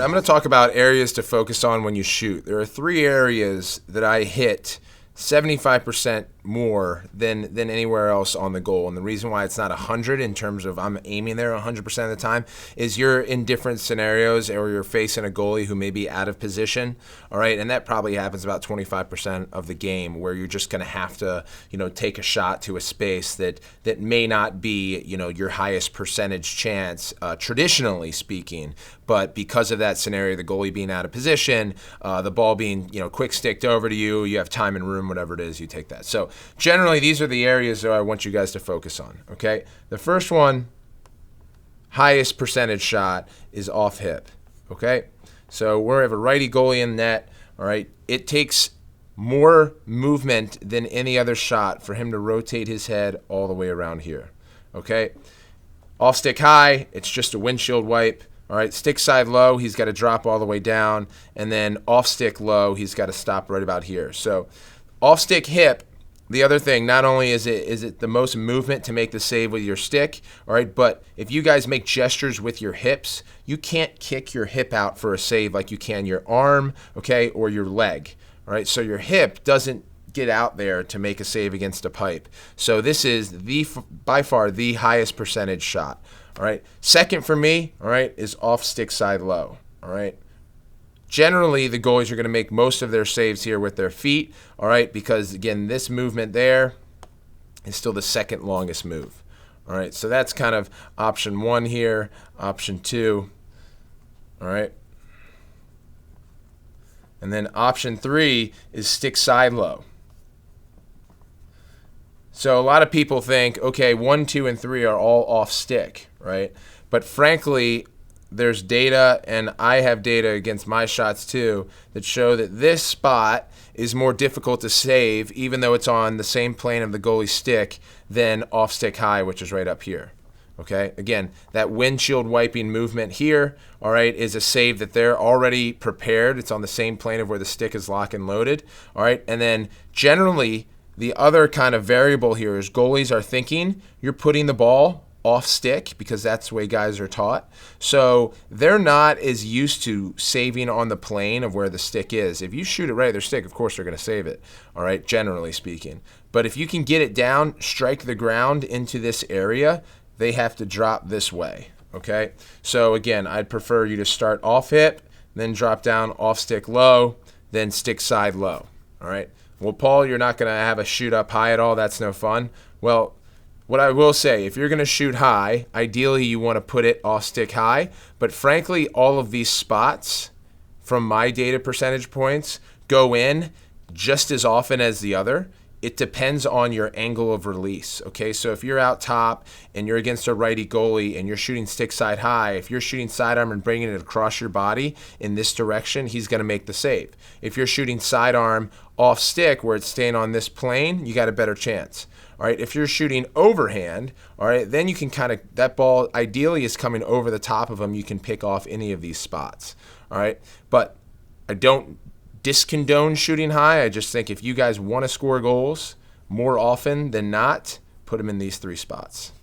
I'm going to talk about areas to focus on when you shoot. There are 3 areas that I hit 75% more than anywhere else on the goal. And the reason why it's not 100 in terms of I'm aiming there 100% of the time is you're in different scenarios, or you're facing a goalie who may be out of position, all right? And that probably happens about 25% of the game, where you're just going to have to, take a shot to a space that may not be, your highest percentage chance, traditionally speaking. But because of that scenario, the goalie being out of position, the ball being, quick sticked over to you, you have time and room, whatever it is, you take that. So generally, these are the areas that I want you guys to focus on, okay? The first one, highest percentage shot, is off hip, okay? So we have a righty goalie in net, all right? It takes more movement than any other shot for him to rotate his head all the way around here, okay? Off stick high, it's just a windshield wipe. All right, stick side low, he's got to drop all the way down, and then off stick low, he's got to stop right about here. So off stick hip, the other thing, not only is it the most movement to make the save with your stick, all right, but if you guys make gestures with your hips, you can't kick your hip out for a save like you can your arm, okay, or your leg, all right? So your hip doesn't get out there to make a save against a pipe. So this is by far the highest percentage shot. All right. Second for me, all right, is off stick side low. All right. Generally, the goalies are going to make most of their saves here with their feet. All right, because again, this movement there is still the second longest move. All right. So that's kind of option 1 here. Option 2. All right. And then option 3 is stick side low. So a lot of people think, okay, 1, 2, and 3 are all off stick, right? But frankly, there's data, and I have data against my shots too, that show that this spot is more difficult to save, even though it's on the same plane of the goalie's stick, than off stick high, which is right up here. Okay, again, that windshield wiping movement here, all right, is a save that they're already prepared. It's on the same plane of where the stick is locked and loaded, all right? And then generally, the other kind of variable here is goalies are thinking you're putting the ball off stick, because that's the way guys are taught. So they're not as used to saving on the plane of where the stick is. If you shoot it right at their stick, of course they're going to save it, all right, generally speaking. But if you can get it down, strike the ground into this area, they have to drop this way, okay? So again, I'd prefer you to start off hip, then drop down off stick low, then stick side low, all right? Well, Paul, you're not going to have a shoot up high at all. That's no fun. Well, what I will say, if you're going to shoot high, ideally you want to put it off stick high. But frankly, all of these spots, from my data percentage points, go in just as often as the other. It depends on your angle of release, okay? So if you're out top and you're against a righty goalie and you're shooting stick side high, if you're shooting sidearm and bringing it across your body in this direction, he's going to make the save. If you're shooting sidearm off stick where it's staying on this plane, you got a better chance. All right, if you're shooting overhand, all right, then you can kind of, that ball ideally is coming over the top of him. You can pick off any of these spots, all right? But I don't discondone shooting high. I just think if you guys want to score goals more often than not, put them in these 3 spots.